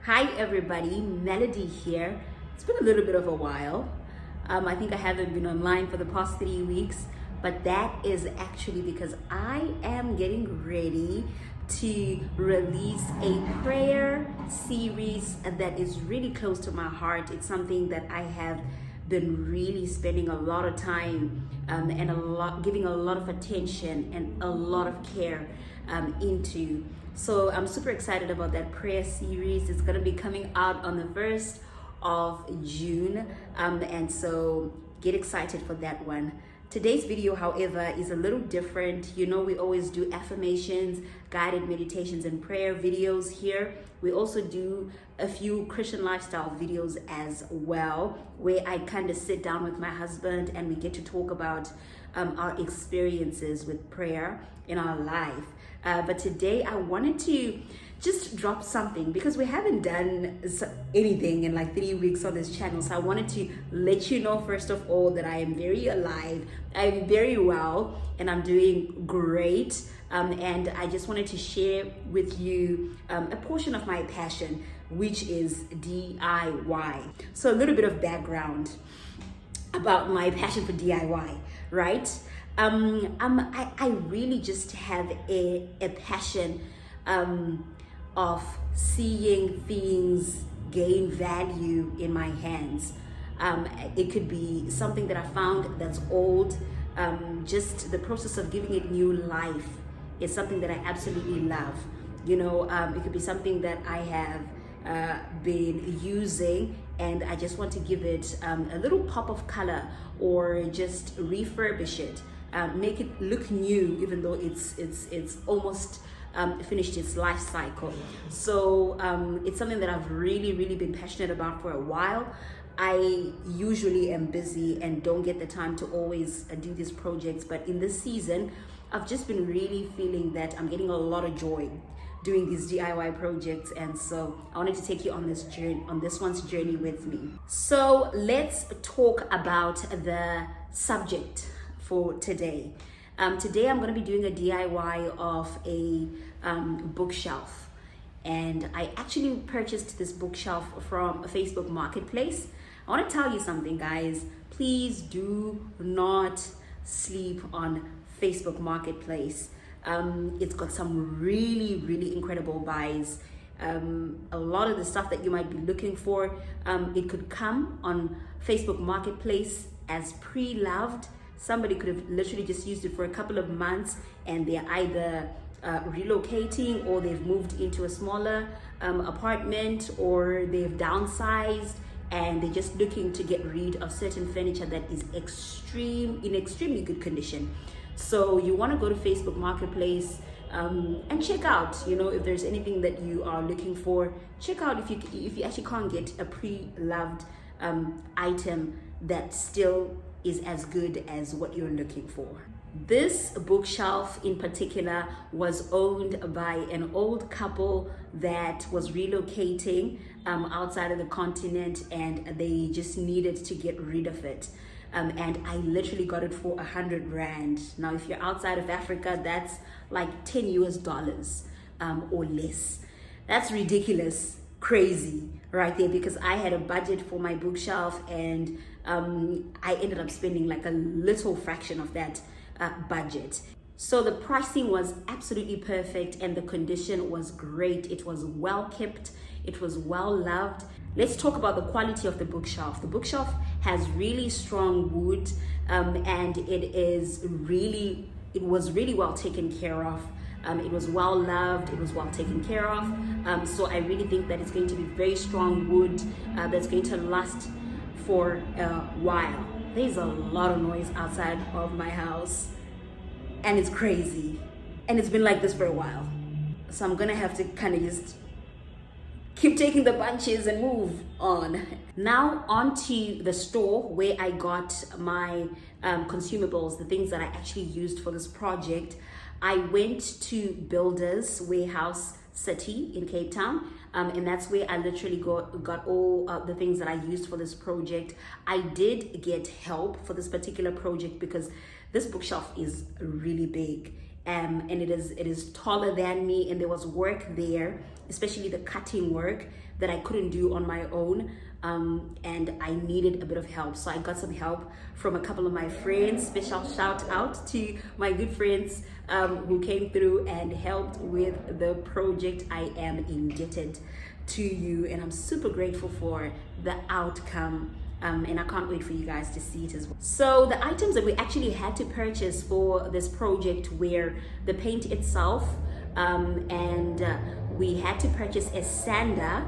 Hi everybody, Melody here. It's been a little bit of a while. I think I haven't been online for the past 3 weeks, but that is actually because I am getting ready to release a prayer series that is really close to my heart. It's something that I have been really spending a lot of time and giving a lot of attention and a lot of care into. So I'm super excited about that prayer series. It's going to be coming out on the 1st of June, and so get excited for that one. Today's video, however, is a little different. You know, we always do affirmations, guided meditations, and prayer videos here. We also do a few Christian lifestyle videos as well, where I kind of sit down with my husband and we get to talk about our experiences with prayer in our life. But today I wanted to just drop something because we haven't done anything in like 3 weeks on this channel. So I wanted to let you know, first of all, that I am very alive, I'm very well, and I'm doing great. And I just wanted to share with you a portion of my passion, which is DIY. So a little bit of background about my passion for DIY, right? I really just have a passion of seeing things gain value in my hands. It could be something that I found that's old. Just the process of giving it new life is something that I absolutely love. You know, it could be something that I have been using and I just want to give it a little pop of color or just refurbish it, make it look new, even though it's almost finished its life cycle. So it's something that I've really been passionate about for a while. I usually am busy and don't get the time to always do these projects, but in this season I've just been really feeling that I'm getting a lot of joy doing these DIY projects, and so I wanted to take you on this journey, on this one's journey with me. So let's talk about the subject for today. Today I'm going to be doing a DIY of a bookshelf, and I actually purchased this bookshelf from a Facebook Marketplace. I want to tell you something, guys. Please do not sleep on Facebook Marketplace. It's got some really incredible buys. A lot of the stuff that you might be looking for, it could come on Facebook Marketplace as pre-loved. Somebody could have literally just used it for a couple of months and they're either relocating, or they've moved into a smaller apartment, or they've downsized and they're just looking to get rid of certain furniture that is in extremely good condition. So you want to go to Facebook Marketplace and check out, you know, if there's anything that you are looking for. Check out if you actually can't get a pre-loved item that still is as good as what you're looking for. This bookshelf in particular was owned by an old couple that was relocating outside of the continent, and they just needed to get rid of it. And I literally got it for 100 Rand. Now, if you're outside of Africa, that's like $10 US or less. That's ridiculous, crazy right there, because I had a budget for my bookshelf and I ended up spending like a little fraction of that budget. So the pricing was absolutely perfect and the condition was great. It was well kept, it was well loved. Let's talk about the quality of the bookshelf. The bookshelf has really strong wood, and it was really well taken care of. It was well loved, it was well taken care of. So I really think that it's going to be very strong wood that's going to last for a while. There's a lot of noise outside of my house and it's crazy, and it's been like this for a while. So I'm gonna have to kind of just keep taking the bunches and move on. Now onto the store where I got my consumables, the things that I actually used for this project. I went to Builders Warehouse City in Cape Town, and that's where I literally got all the things that I used for this project. I did get help for this particular project because this bookshelf is really big, and it is taller than me, and there was work there, especially the cutting work that I couldn't do on my own. And I needed a bit of help. So I got some help from a couple of my friends. Special shout out to my good friends who came through and helped with the project. I am indebted to you, and I'm super grateful for the outcome. And I can't wait for you guys to see it as well. So the items that we actually had to purchase for this project were the paint itself, and we had to purchase a sander,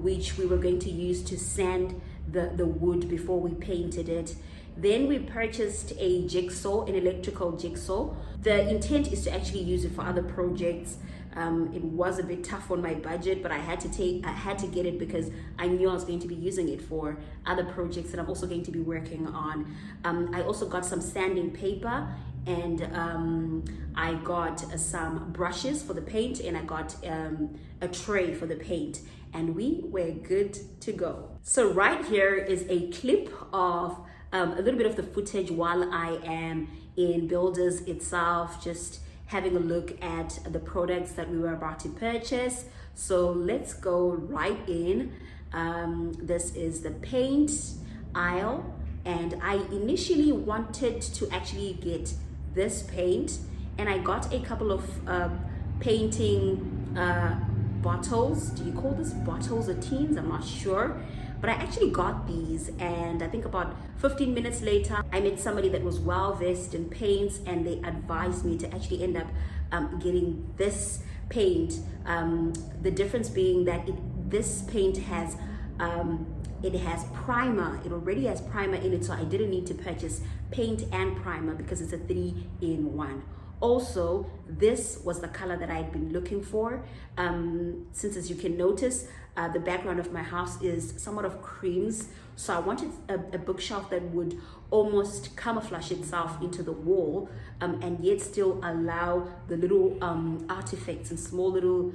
which we were going to use to sand the wood before we painted it. Then we purchased a jigsaw, an electrical jigsaw. The intent is to actually use it for other projects. It was a bit tough on my budget, but I had to get it because I knew I was going to be using it for other projects that I'm also going to be working on. I also got some sanding paper, and I got some brushes for the paint, and I got a tray for the paint, and we were good to go. So right here is a clip of a little bit of the footage while I am in Builders itself, just having a look at the products that we were about to purchase. So let's go right in. This is the paint aisle, and I initially wanted to actually get this paint, and I got a couple of painting bottles. Do you call this bottles or tins? I'm not sure. But I actually got these, and I think about 15 minutes later, I met somebody that was well versed in paints, and they advised me to actually end up getting this paint. The difference being that this paint has primer. It already has primer in it, so I didn't need to purchase paint and primer because it's a 3-in-1. Also, this was the color that I had been looking for. Since, as you can notice, the background of my house is somewhat of creams, so I wanted a bookshelf that would almost camouflage itself into the wall, and yet still allow the little artifacts and small little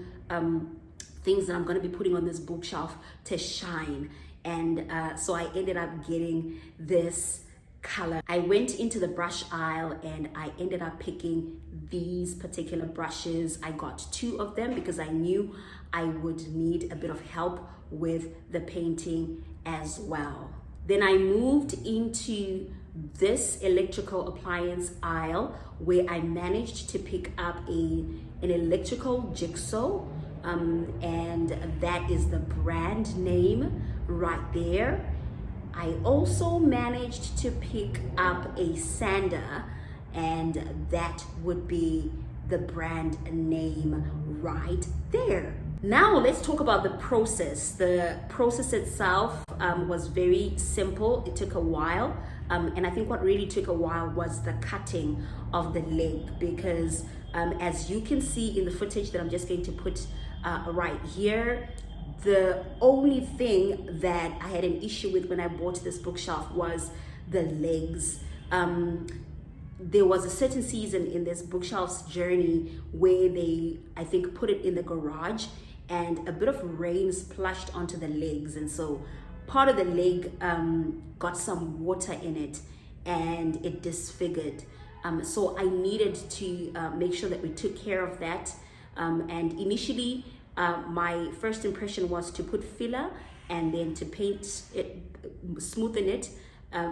things that I'm going to be putting on this bookshelf to shine. And so I ended up getting this color. I went into the brush aisle and I ended up picking these particular brushes. I got 2 of them because I knew I would need a bit of help with the painting as well. Then I moved into this electrical appliance aisle where I managed to pick up an electrical jigsaw, and that is the brand name right there. I also managed to pick up a sander, and that would be the brand name right there. Now let's talk about the process. The process itself was very simple. It took a while, and I think what really took a while was the cutting of the leg, because as you can see in the footage that I'm just going to put right here, the only thing that I had an issue with when I bought this bookshelf was the legs. There was a certain season in this bookshelf's journey where they, I think, put it in the garage, and a bit of rain splashed onto the legs, and so part of the leg got some water in it and it disfigured. So I needed to make sure that we took care of that, and initially my first impression was to put filler and then to paint it, smoothen it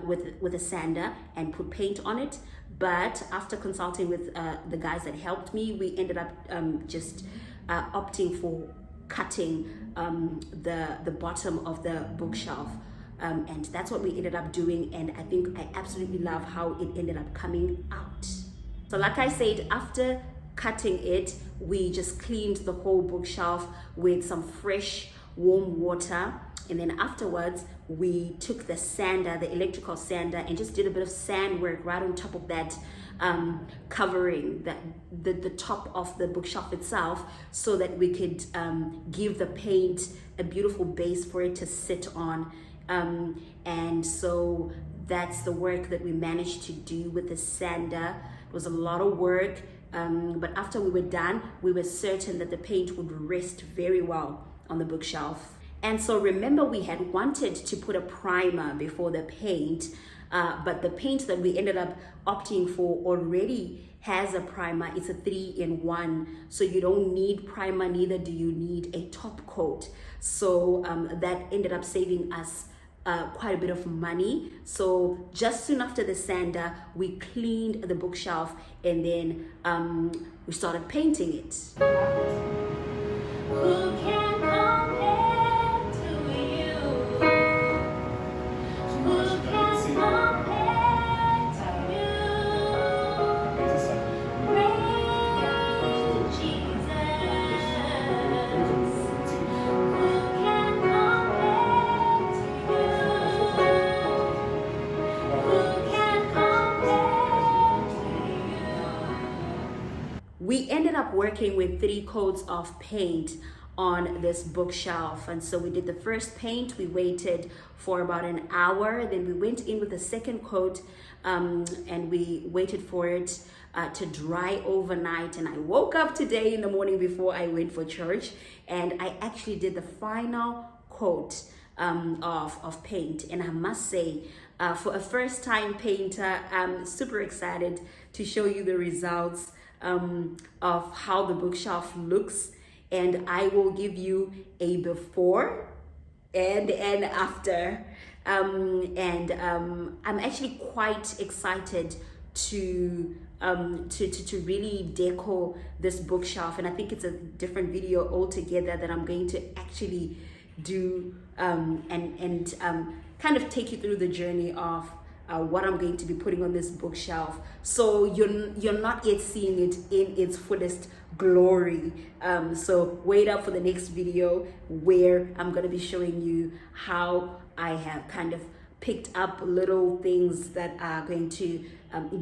with a sander and put paint on it. But after consulting with the guys that helped me, we ended up just opting for cutting the bottom of the bookshelf, and that's what we ended up doing, and I think I absolutely love how it ended up coming out. So like I said, after cutting it, we just cleaned the whole bookshelf with some fresh warm water, and then afterwards we took the sander, the electrical sander, and just did a bit of sand work right on top of that, covering the top of the bookshelf itself, so that we could give the paint a beautiful base for it to sit on. And so that's the work that we managed to do with the sander. It was a lot of work, but after we were done, we were certain that the paint would rest very well on the bookshelf. And so remember, we had wanted to put a primer before the paint, But the paint that we ended up opting for already has a primer. It's a 3-in-1, so you don't need primer, neither do you need a top coat. So that ended up saving us quite a bit of money. So just soon after the sander, we cleaned the bookshelf, and then we started painting it. Who can compare to you? Who can compare to you? Great Jesus. Who can compare to you? Who can compare to you? We ended up working with 3 coats of paint on this bookshelf, and so we did the first paint. We waited for about an hour, then we went in with the second coat, and we waited for it to dry overnight. And I woke up today in the morning before I went for church, and I actually did the final coat of paint. And I must say, for a first-time painter, I'm super excited to show you the results of how the bookshelf looks, and I will give you a before and an after. I'm actually quite excited to really deco this bookshelf, and I think it's a different video altogether that I'm going to actually do and kind of take you through the journey of what I'm going to be putting on this bookshelf, so you're not yet seeing it in its fullest glory. So wait up for the next video where I'm going to be showing you how I have kind of picked up little things that are going to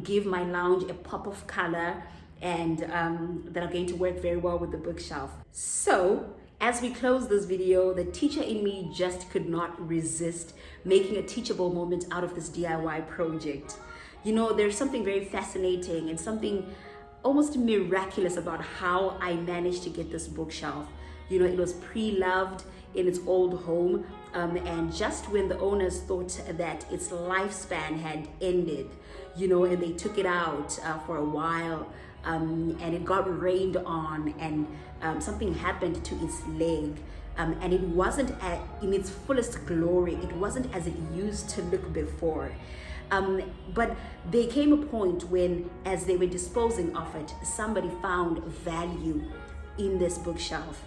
give my lounge a pop of color, and that are going to work very well with the bookshelf. So as we close this video, the teacher in me just could not resist making a teachable moment out of this DIY project. You know, there's something very fascinating and something almost miraculous about how I managed to get this bookshelf. You know, it was pre-loved in its old home, and just when the owners thought that its lifespan had ended, you know, and they took it out for a while, and it got rained on, and something happened to its leg, and it wasn't in its fullest glory. It wasn't as it used to look before. But there came a point when, as they were disposing of it, somebody found value in this bookshelf,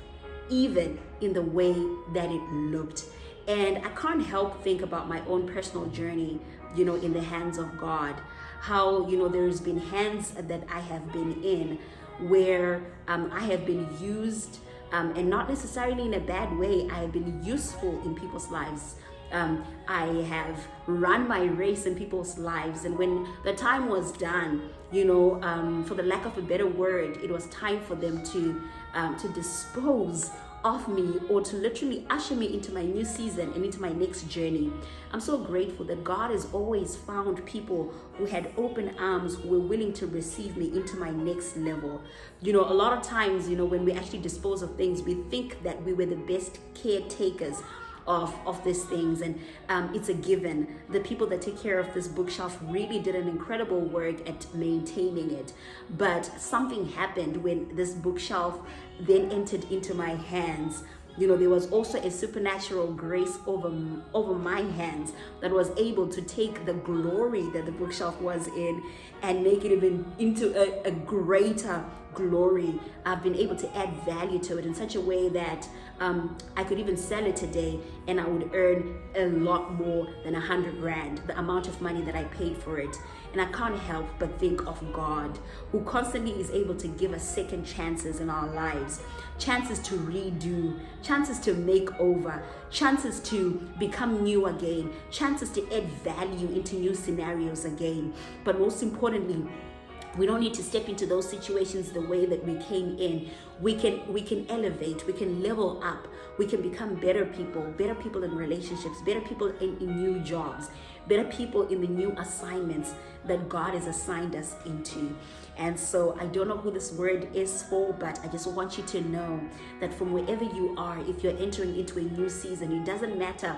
even in the way that it looked. And I can't help think about my own personal journey, you know, in the hands of God. How, you know, there's been hands that I have been in where I have been used, and not necessarily in a bad way. I have been useful in people's lives. I have run my race in people's lives, and when the time was done, you know, for the lack of a better word, it was time for them to dispose of me, or to literally usher me into my new season and into my next journey. I'm so grateful that God has always found people who had open arms, who were willing to receive me into my next level. You know, a lot of times, you know, when we actually dispose of things, we think that we were the best caretakers of these things, and it's a given. The people that take care of this bookshelf really did an incredible work at maintaining it, but something happened when this bookshelf then entered into my hands. You know, there was also a supernatural grace over my hands that was able to take the glory that the bookshelf was in and make it even into a greater glory. I've been able to add value to it in such a way that I could even sell it today and I would earn a lot more than 100 Rand, the amount of money that I paid for it. And I can't help but think of God, who constantly is able to give us second chances in our lives, chances to redo, chances to make over, chances to become new again, chances to add value into new scenarios again. But most importantly, we don't need to step into those situations the way that we came in. We can elevate, we can level up, we can become better people in relationships, better people in new jobs, better people in the new assignments that God has assigned us into. And so I don't know who this word is for, but I just want you to know that from wherever you are, if you're entering into a new season, it doesn't matter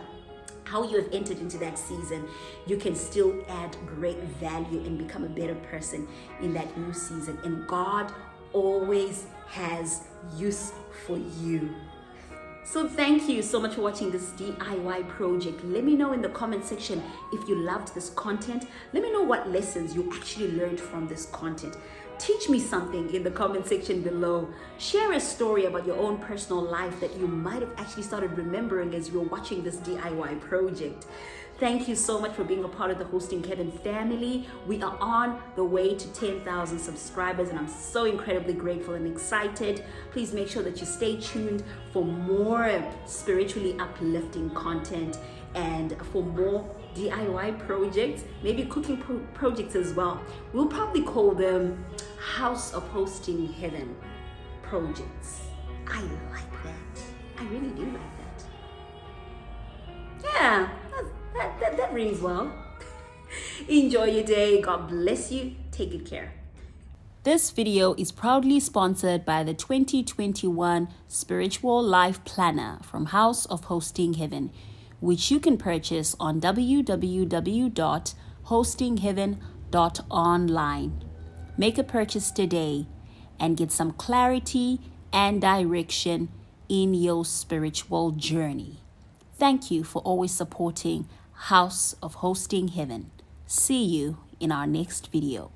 how you have entered into that season, you can still add great value and become a better person in that new season. And God always has use for you. So thank you so much for watching this DIY project. Let me know in the comment section if you loved this content. Let me know what lessons you actually learned from this content. Teach me something in the comment section below. Share a story about your own personal life that you might have actually started remembering as you're watching this DIY project. Thank you so much for being a part of the Hosting Heaven family. We are on the way to 10,000 subscribers, and I'm so incredibly grateful and excited. Please make sure that you stay tuned for more spiritually uplifting content and for more DIY projects, maybe cooking projects as well. We'll probably call them House of Hosting Heaven projects. I like that. I really do like that. Yeah, that rings well. Enjoy your day. God bless you. Take good care. This video is proudly sponsored by the 2021 Spiritual Life Planner from House of Hosting Heaven, which you can purchase on www.hostingheaven.online. Make a purchase today and get some clarity and direction in your spiritual journey. Thank you for always supporting House of Hosting Heaven. See you in our next video.